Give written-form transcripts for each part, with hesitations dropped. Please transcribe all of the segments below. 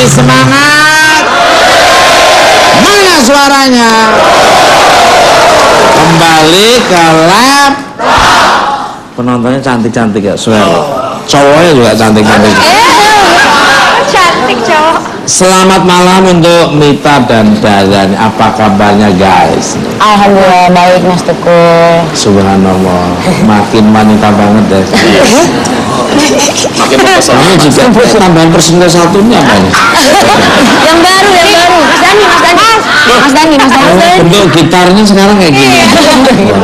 semangat. Mana suaranya? Kembali ke lab. Penontonnya cantik-cantik ya, cowoknya juga cantik-cantik. Cantik cowok. Selamat malam untuk Mita dan Dadan. Apa kabarnya guys? Alhamdulillah baik Mas Tukul. Subhanallah, makin wanita banget deh. Makin mempesona. Kamu juga tambahan personil satunya apa nih? Yang baru. Mas Dani. Bentuk gitarnya sekarang kayak gini.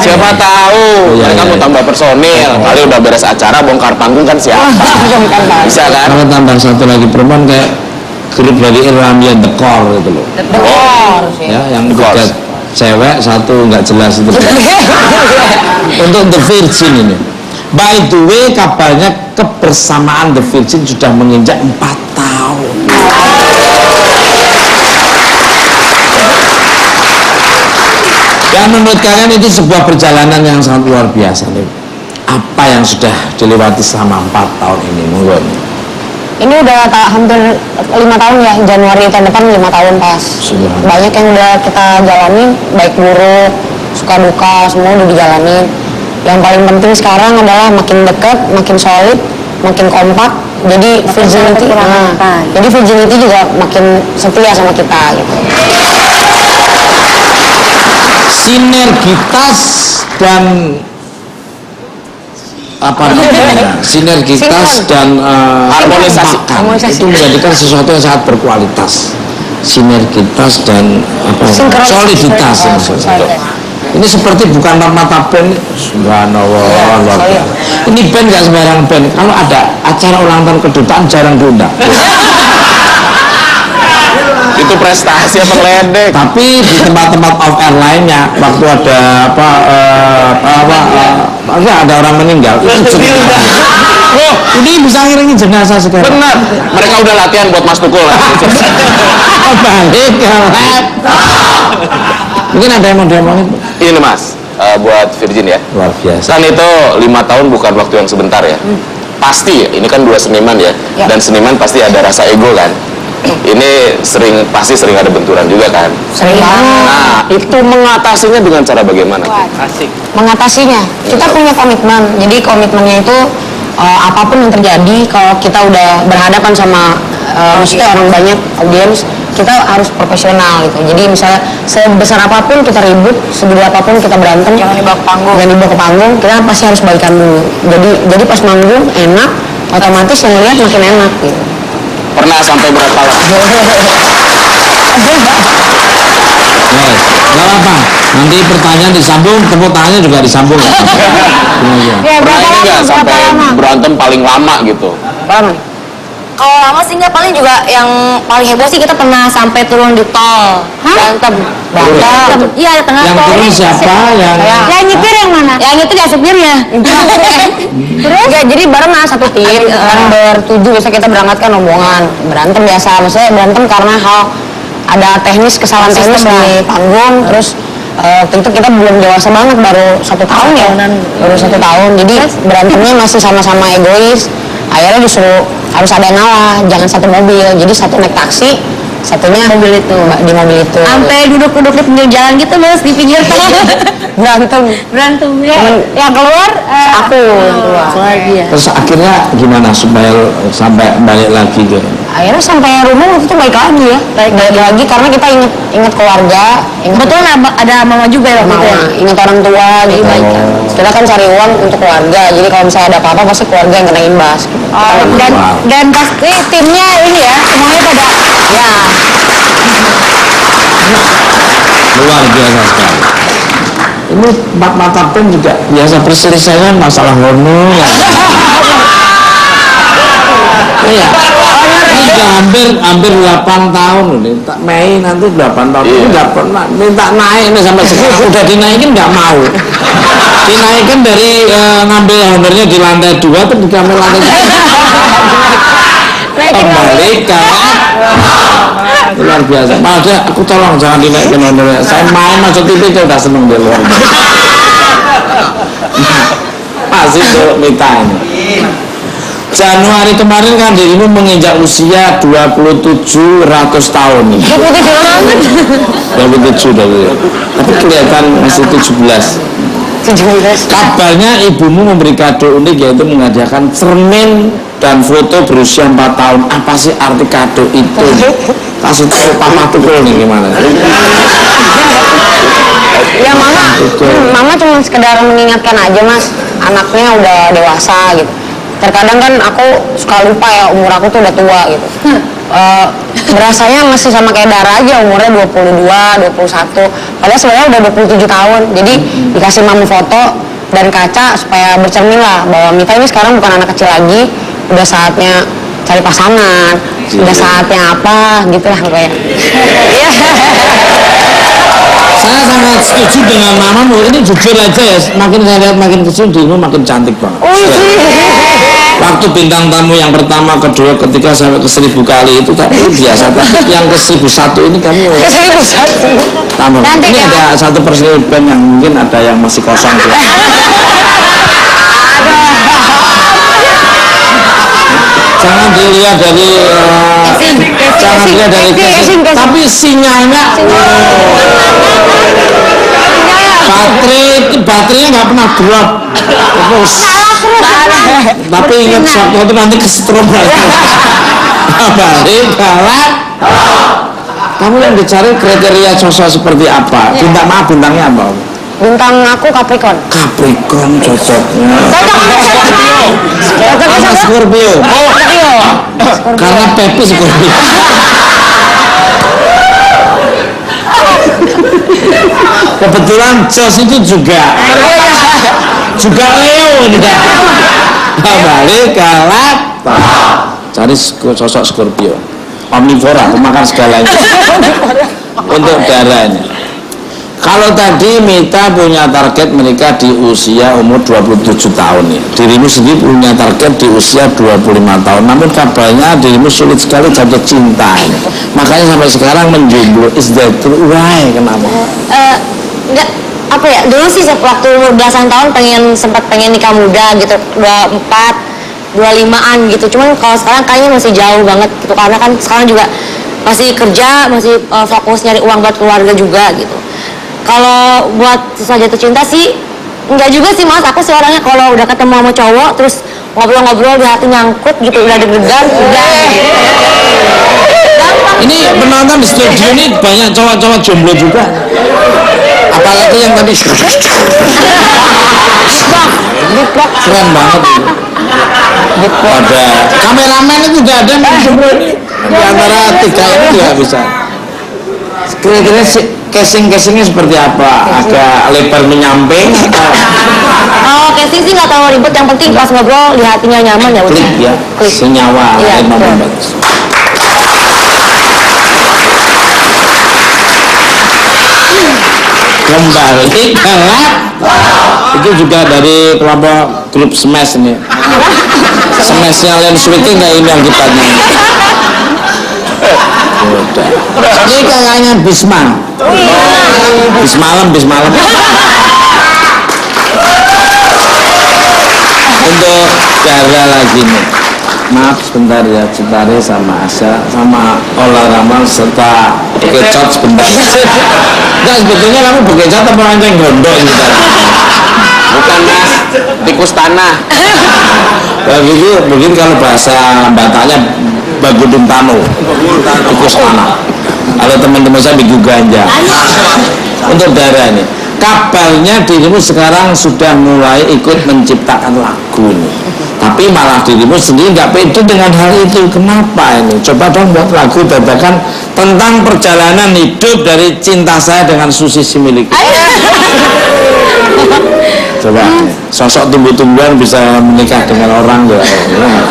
Siapa tahu mereka mau tambah personil. Kali udah beres acara bongkar panggung kan siapa? Bisa kan? Kalau tambah satu lagi perempuan kayak grup dari Irlandia The Core gitu loh. The Core Ya, yang tiga cewek, satu nggak jelas itu. Untuk The Virgin ini. By the way, kabarnya kebersamaan The Virgin sudah menginjak 4 tahun. Dan menurut kalian itu sebuah perjalanan yang sangat luar biasa nih. Apa yang sudah dilewati selama 4 tahun ini? Monggo. Ini udah hampir 5 tahun ya, Januari tahun depan 5 tahun pas. Banyak yang udah kita jalani, baik buruk, suka duka, semua udah dijalani. Yang paling penting sekarang adalah makin dekat, makin solid, makin kompak. Jadi Virginity juga makin setia sama kita gitu. Sinergitas dan harmonisasi itu menjadikan sesuatu yang sangat berkualitas. Sinergitas dan soliditas. Ini seperti bukan mata band. Subhanallah, luar biasa. Ini band gak sembarang band. Kalau ada acara ulang tahun kedutaan jarang diundang. Itu prestasi apa ngeledek? Tapi di tempat-tempat off air lainnya, waktu ada ada orang meninggal, ini bisa ngiringi jenazah sekarang. Benar, mereka udah latihan buat Mas Tukul. Balik ke lab. Mungkin ada yang mau diomongin? Ini Mas, buat Virgin ya. Luar biasa. Kan itu 5 tahun bukan waktu yang sebentar ya. Pasti, ini kan 2 seniman ya. Dan seniman pasti ada rasa ego kan. Ini pasti sering ada benturan juga kan. Sering banget. Nah, itu mengatasinya dengan cara bagaimana? Asik. Mengatasinya, kita punya komitmen. Jadi komitmennya itu apapun yang terjadi, kalau kita udah berhadapan sama maksudnya orang banyak audiens, kita harus profesional gitu. Jadi misalnya sebesar apapun kita ribut, segede apapun kita berantem, jangan dibawa ke panggung, kita pasti harus baikan dulu. Jadi pas manggung enak, otomatis yang lihat makin enak gitu. Pernah sampai berapa lama? Gak apa, nanti pertanyaan disambung, tepuk tangannya juga disambung. Pernah ini nggak sampai berantem paling lama gitu? Kalau lama sih nggak, paling juga yang paling heboh sih kita pernah sampai turun di tol. Berantem. Iya, di tengah tol. Yang turun siapa? Yang nyetir yang mana? Yang itu ya supirnya. Terus? Enggak, jadi bareng satu tim, bareng bertujuh, biasa kita berangkat kan rombongan. Berantem biasa, maksudnya berantem karena hal ada kesalahan teknis di panggung, terus waktu itu kita belum dewasa banget, baru 1 tahun ya, baru 1 tahun, jadi berantemnya masih sama-sama egois. Akhirnya disuruh harus ada yang ngalah, jangan satu mobil, jadi satu naik taksi, satunya di mobil itu. Sampai duduk-duduk di pinggir jalan gitu Mas, di pinggir tol. Berantem ya. Yang keluar aku lagi ya. Terus akhirnya gimana supaya sampai balik lagi gitu? Akhirnya sampai rumah waktu itu baik lagi ya, baik lagi karena kita ingat keluarga. Kebetulan ada mama juga ya waktu itu ya. Ingat orang tua gitu. Kita kan cari uang untuk keluarga, jadi kalau misalnya ada apa-apa pasti keluarga yang kena imbas gitu. Dan pasti timnya ini ya, semuanya pada ya. Luar biasa sekali. Ini mata pen juga biasa perselisihan masalah hormon. Iya. Udah hampir 8 tahun nih. Mei nanti 8 tahun. Ini nggak pernah minta naik nih sampai sekarang. Udah dinaikin nggak mau. Dinaikin dari ngambil honornya di lantai 2 tuh diambil lantai 1. Kembali ke luar biasa. Maksudnya aku tolong jangan dinaikin honornya. Saya main masuk TV itu udah seneng dia luar biasa. Masih tuh minta ini. Januari kemarin kan dirimu menginjak usia 2700 tahun nih. 27 tapi kelihatan masih 17. Kabarnya ibumu memberi kado unik, yaitu menghadiahkan cermin dan foto berusia 4 tahun. Apa sih arti kado itu? Kasih tahu Papa Tukul nih gimana? Ya mama cuma sekedar mengingatkan aja mas, anaknya udah dewasa gitu. Terkadang kan aku suka lupa ya umur aku tuh udah tua gitu. Berasanya masih sama kayak Dara aja, umurnya 22, 21. Padahal sebenarnya udah 27 tahun. Jadi dikasih mama foto dan kaca supaya bercermin lah bahwa Mita ini sekarang bukan anak kecil lagi, udah saatnya cari pasangan, udah saatnya apa gitu lah kayak. Saya sangat setuju dengan mamamu. Ini jujur aja ya, makin saya lihat makin kecil dirimu makin cantik banget. Waktu bintang tamu yang pertama, kedua, ketiga sampai ke 1000 kali itu tapi biasa. Tapi yang ke 1001 ini kamu tambah. Ini ada satu perselingkuhan yang mungkin ada yang masih kosong sih. Jangan dilihat dari tapi sinyalnya baterainya nggak pernah drop terus. Tapi ingat suatu waktu nanti kesetrum lagi. Balik galak. Kamu yang dicari kriteria sosok seperti apa? Bintangnya apa? Bintang aku Capricorn. Capricorn cocoknya. Cocok sama Scorpio. Karena Pepe Scorpio. Kebetulan Jos itu juga Leo juga. Balik galak. Cari sosok Scorpio. Omnivora, pemakan segalanya. Untuk darah ini. Kalau tadi Mita punya target menikah di usia umur 27 tahun ya. Dirimu sendiri punya target di usia 25 tahun. Namun kabarnya dirimu sulit sekali jatuh cinta ini. Makanya sampai sekarang menjomblo. Is that true? Why? Kenapa? Enggak, apa ya, dulu sih waktu umur belasan tahun sempat pengen nikah muda gitu, 24, 25-an gitu. Cuman kalau sekarang kayaknya masih jauh banget gitu, karena kan sekarang juga masih kerja, masih fokus nyari uang buat keluarga juga gitu. Kalau buat susah jatuh cinta sih enggak juga sih mas, aku sih orangnya kalau udah ketemu sama cowok terus ngobrol-ngobrol di hati nyangkut gitu, udah deg-degan udah. Ini penonton di studio ini banyak cowok-cowok jomblo juga. Apalagi yang tadi keren banget itu. Ada kameramen itu juga ada yang jomblo ini. Di antara tiga ini juga bisa. Kira-kira casing-casingnya seperti apa? Agak lebar menyamping atau? Oh, casing sih nggak terlalu ribet, yang penting pas ngobrol di hatinya nyaman ya udah. Klik ya, senyawa. Iya, kembali galak. Itu juga dari kelompok grup Smash nih. Smashnya Len Sweeting kayak ini yang kita nyanyi. Ini kayaknya Bisman. Bis malam. Untuk Dara lagi nih. Maaf sebentar ya, Citare sama Asa sama Olah Ramal serta Bekecot sebentar. Enggak, sebetulnya kamu Bekecot apa Manceng Gondok gitu. Bukan mas, tikus tanah. Begitu, mungkin kalau bahasa Bataknya Bagudun Tano, tikus tanah. Kalau teman-teman saya Bigu Ganja. Untuk Dara nih, kabarnya dirimu sekarang sudah mulai ikut menciptakan lagu nih. Tapi malah dirimu sendiri nggak pede dengan hal itu. Kenapa ini? Coba dong buat lagu dadakan tentang perjalanan hidup dari cinta saya dengan Susi milikku. Coba sosok tumbuh-tumbuhan bisa menikah dengan orang ya.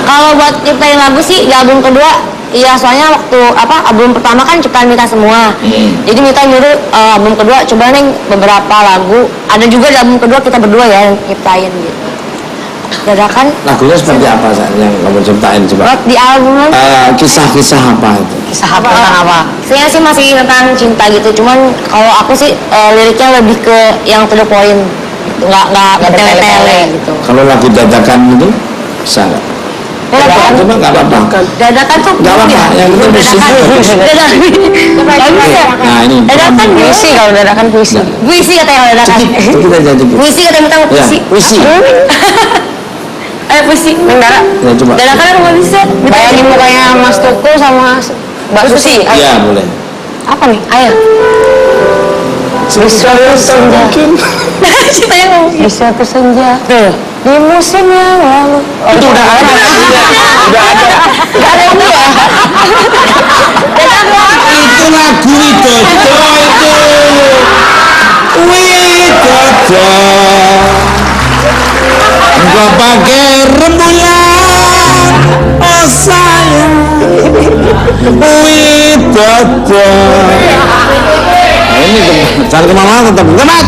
Kalau buat nyiptain lagu sih di album kedua, iya soalnya waktu album pertama kan ciptaan Mita semua. Jadi Mita nyuruh album kedua coba nih beberapa lagu. Ada juga di album kedua kita berdua ya yang nyiptain gitu. Dadakan. Lagunya seperti apa yang kamu ciptain coba? Di album kisah-kisah apa itu? Kisah apa? Tentang apa? Saya sih masih tentang cinta gitu. Cuman kalau aku sih liriknya lebih ke yang to the point. Nggak bertele-tele gitu. Kalau lagu dadakan itu bisa nggak? Cuma nggak apa-apa. Dadakan tuh Nggak apa-apa. Yang itu musik. Nah ini. Dadakan Puisi kalau dadakan puisi. puisi katanya kalau dadakan. Itu kita jadi. Puisi katanya kita mau Ya, puisi. puisi. Ayo puisi. Nendara. Ya coba. Dadakan apa bisa? Bayangin mukanya Mas Tukul sama Mbak Susi. Iya boleh. Apa nih? Ayo. Di suatu senja. Ceritanya ngomong. Di suatu senja. Di musim yang lalu. Itu udah ada. Udah ada. Gak ada ini ya? Itu lagu Widodo itu. Widodo. Gua pakai rembulan. Oh sayang. Widodo. Nah, ini jangan kemana-mana tetap. Gemat.